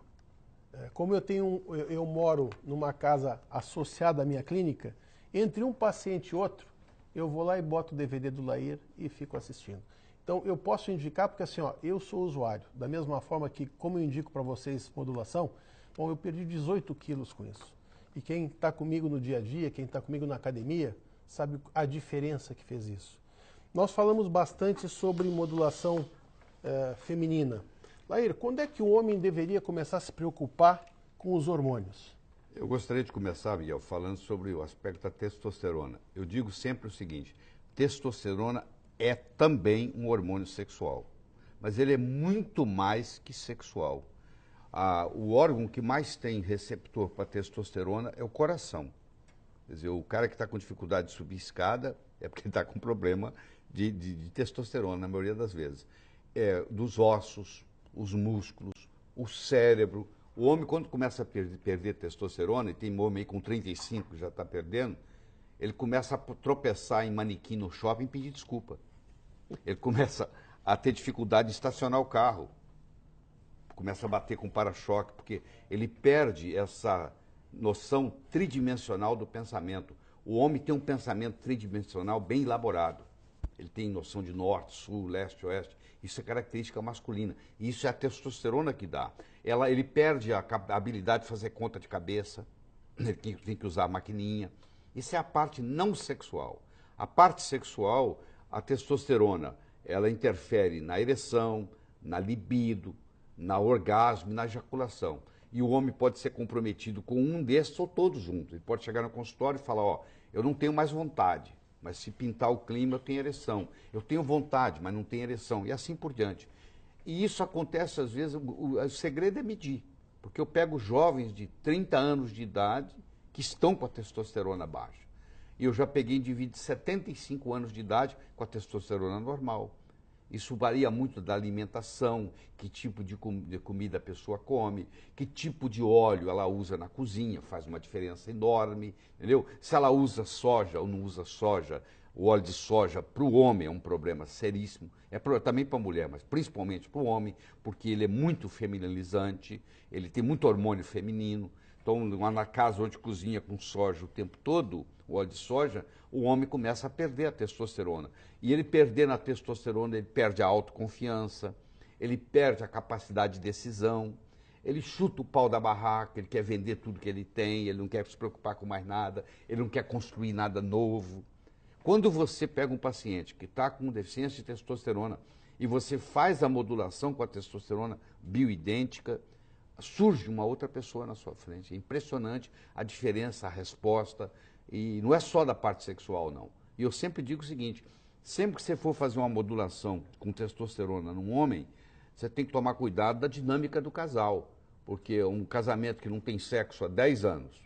como eu moro numa casa associada à minha clínica, entre um paciente e outro, eu vou lá e boto o DVD do Lair e fico assistindo. Então, eu posso indicar, porque assim, ó, eu sou usuário, da mesma forma que, como eu indico para vocês modulação, bom, eu perdi 18 quilos com isso. E quem está comigo no dia a dia, quem está comigo na academia, sabe a diferença que fez isso. Nós falamos bastante sobre modulação feminina. Lair, quando é que o homem deveria começar a se preocupar com os hormônios? Eu gostaria de começar, Miguel, falando sobre o aspecto da testosterona. Eu digo sempre o seguinte, testosterona é também um hormônio sexual, mas ele é muito mais que sexual. O órgão que mais tem receptor para testosterona é o coração. Quer dizer, o cara que está com dificuldade de subir escada é porque ele está com problema de testosterona, na maioria das vezes. Dos ossos, os músculos, o cérebro. O homem, quando começa a perder testosterona, e tem homem aí com 35 que já está perdendo, ele começa a tropeçar em manequim no shopping e pedir desculpa. Ele começa a ter dificuldade de estacionar o carro. Começa a bater com para-choque, porque ele perde essa noção tridimensional do pensamento. O homem tem um pensamento tridimensional bem elaborado. Ele tem noção de norte, sul, leste, oeste. Isso é característica masculina. E isso é a testosterona que dá. Ele perde a habilidade de fazer conta de cabeça. Ele tem que usar a maquininha. Isso é a parte não sexual. A parte sexual, a testosterona, ela interfere na ereção, na libido, na orgasmo e na ejaculação. E o homem pode ser comprometido com um desses ou todos juntos. Ele pode chegar no consultório e falar, eu não tenho mais vontade, mas se pintar o clima eu tenho ereção. Eu tenho vontade, mas não tenho ereção. E assim por diante. E isso acontece às vezes, o segredo é medir. Porque eu pego jovens de 30 anos de idade que estão com a testosterona baixa. E eu já peguei indivíduos de 75 anos de idade com a testosterona normal. Isso varia muito da alimentação, que tipo de comida a pessoa come, que tipo de óleo ela usa na cozinha, faz uma diferença enorme, entendeu? Se ela usa soja ou não usa soja, o óleo de soja para o homem é um problema seríssimo, também para a mulher, mas principalmente para o homem, porque ele é muito feminilizante, ele tem muito hormônio feminino. Então, na casa onde cozinha com soja o tempo todo, o óleo de soja, o homem começa a perder a testosterona. E ele perdendo a testosterona, ele perde a autoconfiança, ele perde a capacidade de decisão, ele chuta o pau da barraca, ele quer vender tudo que ele tem, ele não quer se preocupar com mais nada, ele não quer construir nada novo. Quando você pega um paciente que está com deficiência de testosterona e você faz a modulação com a testosterona bioidêntica, surge uma outra pessoa na sua frente. É impressionante a diferença, a resposta, e não é só da parte sexual, não. E eu sempre digo o seguinte, sempre que você for fazer uma modulação com testosterona num homem, você tem que tomar cuidado da dinâmica do casal, porque um casamento que não tem sexo há 10 anos,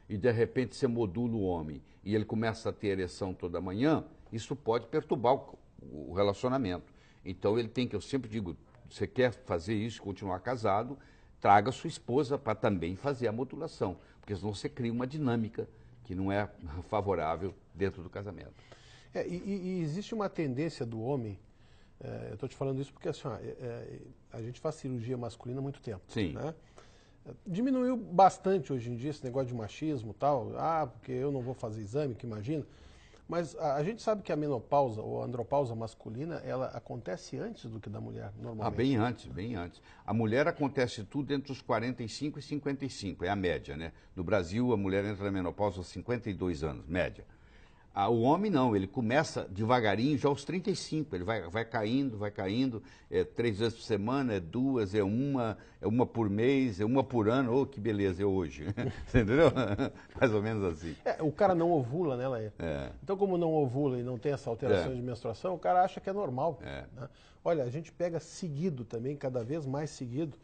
e de repente você modula o homem, e ele começa a ter ereção toda manhã, isso pode perturbar o relacionamento. Então ele tem que, eu sempre digo, você quer fazer isso, continuar casado, traga sua esposa para também fazer a modulação, porque senão você cria uma dinâmica que não é favorável dentro do casamento. E existe uma tendência do homem, eu estou te falando isso porque assim, a gente faz cirurgia masculina há muito tempo. Sim. Né? Diminuiu bastante hoje em dia esse negócio de machismo e tal, porque eu não vou fazer exame, que imagina. Mas a gente sabe que a menopausa ou a andropausa masculina, ela acontece antes do que da mulher, normalmente. Bem antes, bem antes. A mulher acontece tudo entre os 45 e 55, é a média, né? No Brasil, a mulher entra na menopausa aos 52 anos, média. O homem não, ele começa devagarinho já aos 35, ele vai caindo, 3 vezes por semana, 2, é uma por mês, é uma por ano, que beleza, é hoje. Você entendeu? Mais ou menos assim. O cara não ovula, né, Lair? É. Então, como não ovula e não tem essa alteração de menstruação, o cara acha que é normal. Né? Olha, a gente pega seguido também, cada vez mais seguido,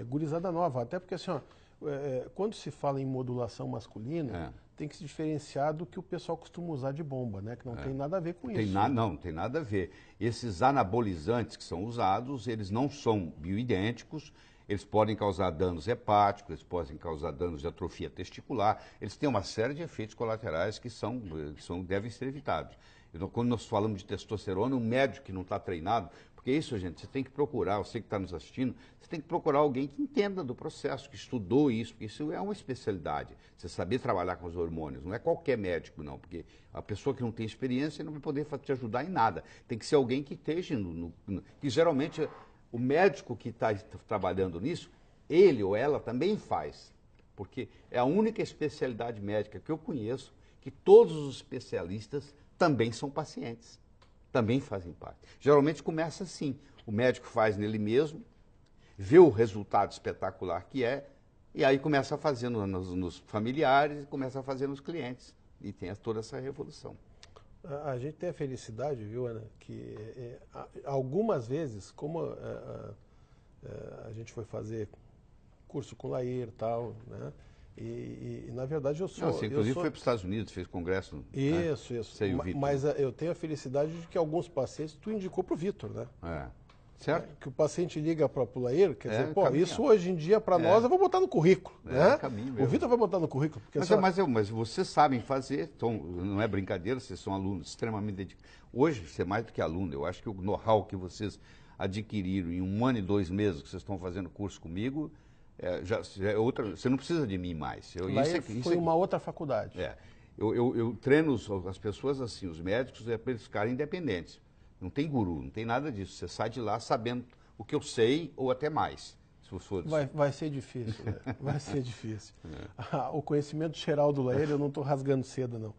gurizada nova, até porque assim, quando se fala em modulação masculina, tem que se diferenciar do que o pessoal costuma usar de bomba, né? Que não tem nada a ver com isso. Não tem nada a ver. Esses anabolizantes que são usados, eles não são bioidênticos, eles podem causar danos hepáticos, eles podem causar danos de atrofia testicular, eles têm uma série de efeitos colaterais que devem ser evitados. Então, quando nós falamos de testosterona, um médico que não está treinado, porque é isso, gente, você tem que procurar, você que está nos assistindo, você tem que procurar alguém que entenda do processo, que estudou isso, porque isso é uma especialidade, você saber trabalhar com os hormônios, não é qualquer médico não, porque a pessoa que não tem experiência não vai poder te ajudar em nada, tem que ser alguém que esteja, que geralmente o médico que está trabalhando nisso, ele ou ela também faz, porque é a única especialidade médica que eu conheço que todos os especialistas também são pacientes. Também fazem parte. Geralmente começa assim, o médico faz nele mesmo, vê o resultado espetacular que é, e aí começa a fazer nos familiares, e começa a fazer nos clientes, e tem toda essa revolução. A gente tem a felicidade, viu, Ana, que algumas vezes, como a gente foi fazer curso com o Lair e tal, né? E na verdade eu sou... Você inclusive foi para os Estados Unidos, fez congresso. Isso. Você e o Vitor. Mas eu tenho a felicidade de que alguns pacientes tu indicou para o Vitor, né? Certo? Que o paciente liga para o Lair, quer dizer, caminho. isso hoje em dia para nós eu vou botar no currículo, né? Caminho O Vitor vai botar no currículo. Porque mas vocês sabem fazer, então, não é brincadeira, vocês são alunos extremamente dedicados. Hoje, você é mais do que aluno, eu acho que o know-how que vocês adquiriram em 1 ano e 2 meses que vocês estão fazendo curso comigo, já é outra, você não precisa de mim mais. Foi uma outra faculdade. Eu treino as pessoas assim, os médicos, para eles ficarem independentes. Não tem guru, não tem nada disso. Você sai de lá sabendo o que eu sei ou até mais. Se for... Vai ser difícil, né? Vai ser difícil. O conhecimento geral do Lair, eu não estou rasgando seda, não.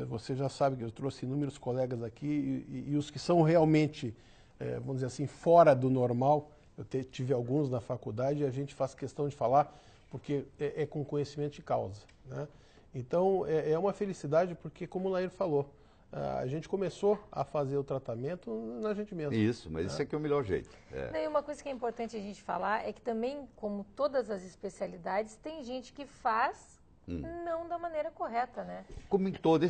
Você já sabe que eu trouxe inúmeros colegas aqui e os que são realmente, vamos dizer assim, fora do normal. Eu tive alguns na faculdade e a gente faz questão de falar porque é com conhecimento de causa. Né? Então, é uma felicidade porque, como o Lair falou, a gente começou a fazer o tratamento na gente mesmo. Isso, mas isso aqui é o melhor jeito. E uma coisa que é importante a gente falar é que também, como todas as especialidades, tem gente que faz não da maneira correta, né? Como em toda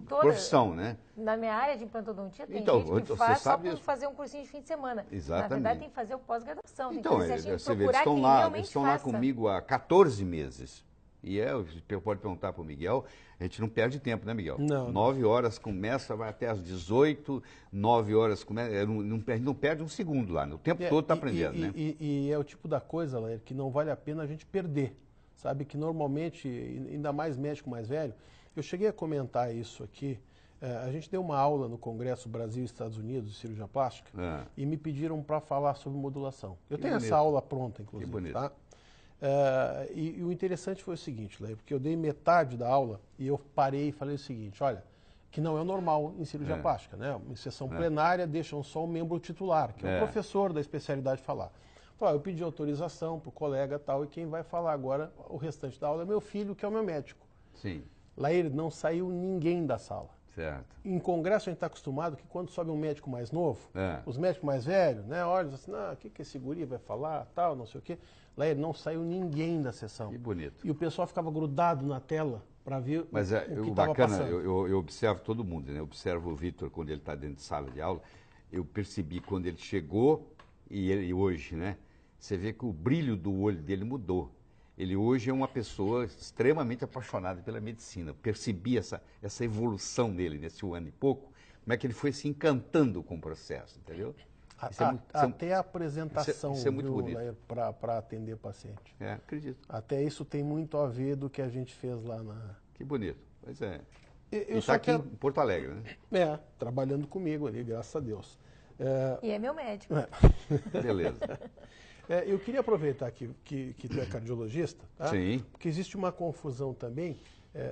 profissão, né? Na minha área de implantodontia tem então, gente que faz só por fazer um cursinho de fim de semana. Exatamente. Na verdade, tem que fazer o pós-graduação. Então, tem que você vê, procurar quem realmente estão lá comigo há 14 meses. E você pode perguntar para o Miguel, a gente não perde tempo, né, Miguel? Não. 9 horas começa, vai até às 18, 9 horas começa, a gente não perde um segundo lá, o tempo todo está aprendendo, né? E é o tipo da coisa, Lair, que não vale a pena a gente perder. Sabe que normalmente, ainda mais médico mais velho, eu cheguei a comentar isso aqui, a gente deu uma aula no Congresso Brasil e Estados Unidos de cirurgia plástica e me pediram para falar sobre modulação. Eu tenho essa aula pronta, inclusive. Que bonito. Tá? E o interessante foi o seguinte, Lair, porque eu dei metade da aula e eu parei e falei o seguinte, olha, que não é o normal em cirurgia plástica, né? Em sessão plenária deixam só o membro titular, que é o professor da especialidade falar. Falei, eu pedi autorização para o colega tal, e quem vai falar agora o restante da aula é meu filho, que é o meu médico. Sim. Laír, não saiu ninguém da sala. Certo. Em congresso a gente está acostumado que quando sobe um médico mais novo, É. os médicos mais velhos, né, olham assim, o que esse guri vai falar, tal, não sei o quê. Laír, não saiu ninguém da sessão. Que bonito. E o pessoal ficava grudado na tela para ver Mas o que o estava bacana, passando. eu observo todo mundo, né? Eu observo o Vitor quando ele está dentro de sala de aula. Eu percebi quando ele chegou e hoje, né? Você vê que o brilho do olho dele mudou. Ele hoje é uma pessoa extremamente apaixonada pela medicina. Percebi essa evolução nele nesse 1 ano e pouco, como é que ele foi se encantando com o processo, entendeu? Até a apresentação, isso é muito bonito. Para atender paciente. É, acredito. Até isso tem muito a ver do que a gente fez lá na... Que bonito. Pois é. Eu está aqui em Porto Alegre, né? Trabalhando comigo ali, graças a Deus. E é meu médico. Beleza. Eu queria aproveitar que tu é cardiologista, tá? Sim. Porque existe uma confusão também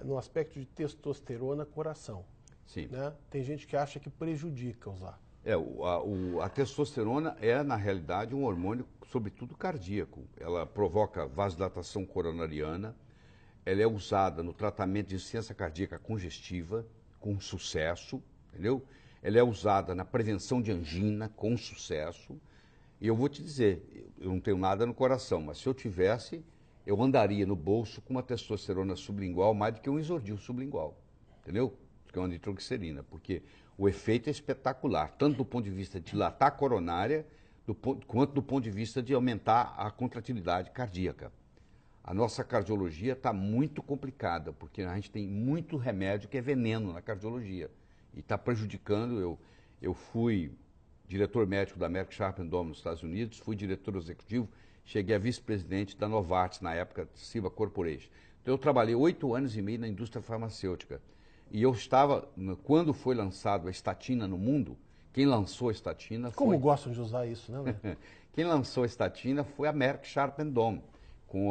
no aspecto de testosterona coração. Sim. Né? Tem gente que acha que prejudica usar. A testosterona é, na realidade, um hormônio, sobretudo cardíaco. Ela provoca vasodilatação coronariana, ela é usada no tratamento de insuficiência cardíaca congestiva, com sucesso, entendeu? Ela é usada na prevenção de angina, com sucesso. E eu vou te dizer, eu não tenho nada no coração, mas se eu tivesse, eu andaria no bolso com uma testosterona sublingual mais do que um isordil sublingual, entendeu? Que é uma nitroglicerina, porque o efeito é espetacular, tanto do ponto de vista de dilatar a coronária, quanto do ponto de vista de aumentar a contratilidade cardíaca. A nossa cardiologia está muito complicada, porque a gente tem muito remédio que é veneno na cardiologia. E está prejudicando. Eu fui diretor médico da Merck Sharp Dome nos Estados Unidos, fui diretor executivo, cheguei a vice-presidente da Novartis, na época, Ciba Corporation. Então eu trabalhei 8 anos e meio na indústria farmacêutica. E eu estava, quando foi lançado a estatina no mundo, quem lançou a estatina foi... Como gostam de usar isso, né? Quem lançou a estatina foi a Merck Sharp Dome, com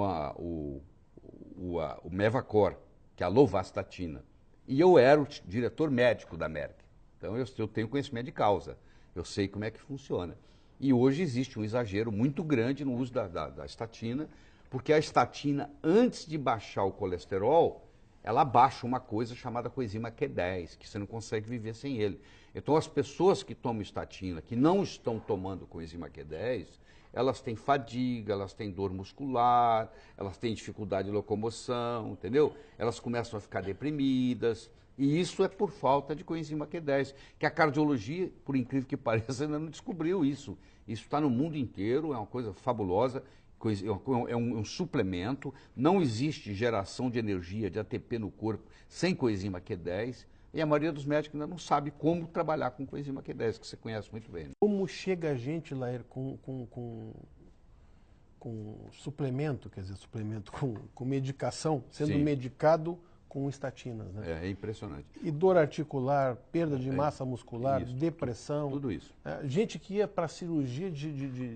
o Mevacor, que é a lovastatina. E eu era o diretor médico da Merck. Então eu tenho conhecimento de causa. Eu sei como é que funciona. E hoje existe um exagero muito grande no uso da estatina, porque a estatina, antes de baixar o colesterol, ela baixa uma coisa chamada coenzima Q10, que você não consegue viver sem ele. Então, as pessoas que tomam estatina, que não estão tomando coenzima Q10, elas têm fadiga, elas têm dor muscular, elas têm dificuldade de locomoção, entendeu? Elas começam a ficar deprimidas. E isso é por falta de coenzima Q10, que a cardiologia, por incrível que pareça, ainda não descobriu isso. Isso está no mundo inteiro, é uma coisa fabulosa. É um suplemento, não existe geração de energia, de ATP no corpo sem coenzima Q10, e a maioria dos médicos ainda não sabe como trabalhar com coenzima Q10, que você conhece muito bem. Né? Como chega a gente, Lair, com suplemento, quer dizer, suplemento com medicação, sendo Sim. medicado com estatinas, né? É impressionante. E dor articular, perda de massa muscular, isso, depressão. Tudo isso. Gente que ia para cirurgia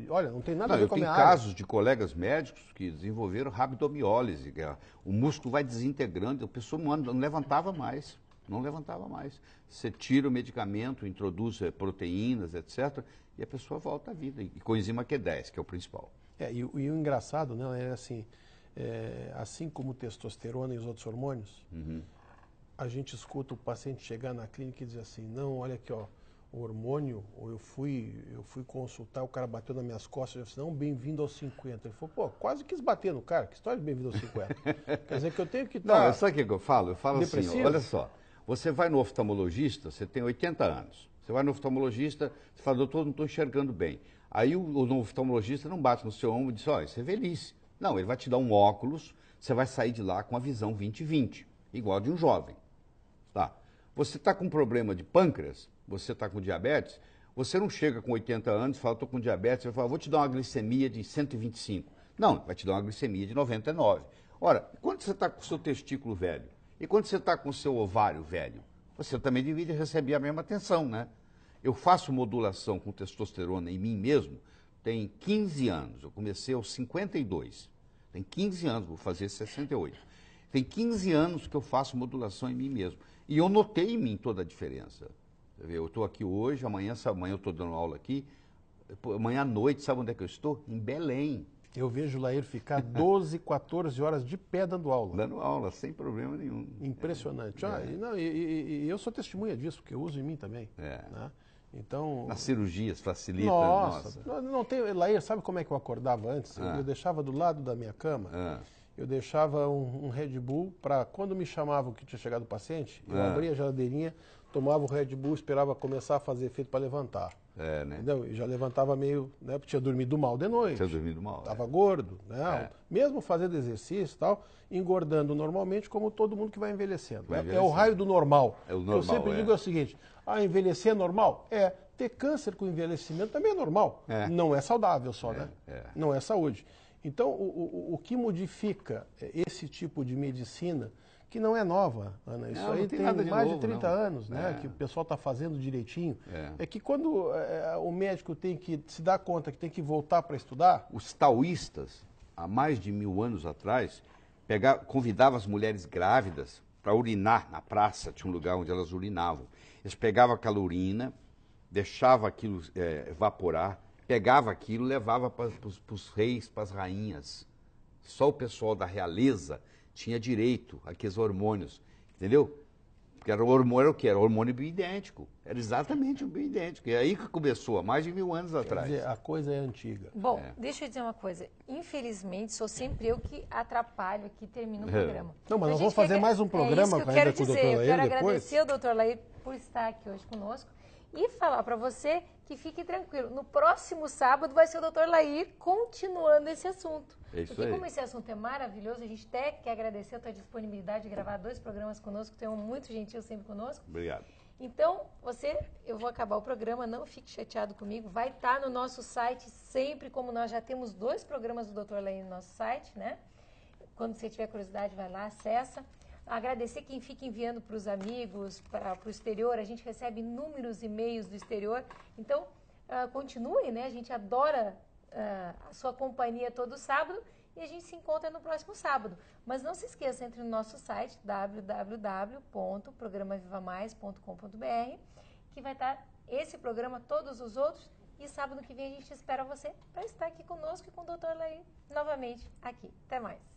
olha, não tem nada a ver Eu com a tenho minha casos de colegas médicos que desenvolveram rabdomiólise, que o músculo vai desintegrando, a pessoa não levantava mais, não levantava mais. Você tira o medicamento, introduz proteínas, etc., e a pessoa volta à vida. E coenzima Q10, que é o principal. E o engraçado, né, é assim... assim como testosterona e os outros hormônios, a gente escuta o paciente chegar na clínica e dizer assim, não, olha aqui, ó, o hormônio, ou eu fui consultar, o cara bateu nas minhas costas, eu disse, não, bem-vindo aos 50. Ele falou, pô, quase quis bater no cara, que história de bem-vindo aos 50? Quer dizer que eu tenho que estar... Não, sabe o que eu falo? Eu falo depressivo? assim, ó, olha só, você vai no oftalmologista, você tem 80 anos, você vai no oftalmologista, você fala, doutor, não estou enxergando bem. Aí o oftalmologista não bate no seu ombro e diz, olha, isso é velhice. Não, ele vai te dar um óculos, você vai sair de lá com a visão 20/20, igual a de um jovem. Tá. Você está com problema de pâncreas, você está com diabetes, você não chega com 80 anos e fala, estou com diabetes, você vai falar, vou te dar uma glicemia de 125. Não, vai te dar uma glicemia de 99. Ora, quando você está com o seu testículo velho e quando você está com o seu ovário velho, você também deveria receber a mesma atenção, né? Eu faço modulação com testosterona em mim mesmo, tem 15 anos, eu comecei aos 52, tem 15 anos, vou fazer 68. Tem 15 anos que eu faço modulação em mim mesmo. E eu notei em mim toda a diferença. Eu estou aqui hoje, amanhã eu estou dando aula aqui, Amanhã à noite, sabe onde é que eu estou? Em Belém. Eu vejo o Lair ficar 12, 14 horas de pé dando aula. Dando aula, sem problema nenhum. Impressionante. E eu sou testemunha disso, porque eu uso em mim também. Né? Então, nas cirurgias facilita. Nossa. Não tem, Lair, sabe como é que eu acordava antes? Eu deixava do lado da minha cama, eu deixava um Red Bull para quando me chamavam que tinha chegado o paciente, eu abria a geladeirinha, tomava o Red Bull, esperava começar a fazer efeito para levantar. Né? Entendeu? E já levantava meio, né? Porque tinha dormido mal de noite. Tinha dormido mal. Estava gordo, né? Mesmo fazendo exercício e tal, engordando normalmente, como todo mundo que vai envelhecendo. É o raio do normal. É o normal. Eu sempre digo o seguinte: envelhecer é normal? Ter câncer com envelhecimento também é normal. Não é saudável só, né? Não é saúde. Então, o que modifica esse tipo de medicina, que não é nova, Ana, isso aí tem mais de 30 anos, né? Que o pessoal está fazendo direitinho. É que quando o médico tem que se dar conta que tem que voltar para estudar... Os taoístas, há mais de 1000 anos atrás, convidavam as mulheres grávidas para urinar na praça, tinha um lugar onde elas urinavam. Eles pegavam aquela urina, deixavam aquilo evaporar, pegava aquilo e levava para os reis, para as rainhas. Só o pessoal da realeza tinha direito àqueles hormônios, entendeu? Porque o hormônio era o quê? Era o hormônio bioidêntico. Era exatamente o bioidêntico. E é aí que começou, há mais de 1000 anos atrás. Quer dizer, a coisa é antiga. Bom, deixa eu dizer uma coisa. Infelizmente, sou sempre eu que atrapalho aqui, termino o programa. Não, mas nós vamos fazer mais um programa ainda com o Dr. Lair depois. Eu quero agradecer o Dr. Lair por estar aqui hoje conosco e falar para você que fique tranquilo. No próximo sábado vai ser o Dr. Lair continuando esse assunto. É isso Porque aí. como esse assunto é maravilhoso, a gente até quer agradecer a tua disponibilidade de gravar 2 programas conosco. Tu é muito gentil sempre conosco. Obrigado. Então, eu vou acabar o programa, não fique chateado comigo. Vai estar no nosso site sempre, como nós já temos 2 programas do Dr. Lair no nosso site, né? Quando você tiver curiosidade, vai lá, acessa. Agradecer quem fica enviando para os amigos, para o exterior. A gente recebe inúmeros e-mails do exterior. Então, continue, né? A gente adora a sua companhia todo sábado e a gente se encontra no próximo sábado. Mas não se esqueça, entre no nosso site www.programavivamais.com.br, que vai estar esse programa, todos os outros, e sábado que vem a gente espera você para estar aqui conosco e com o Dr. Lair novamente aqui. Até mais.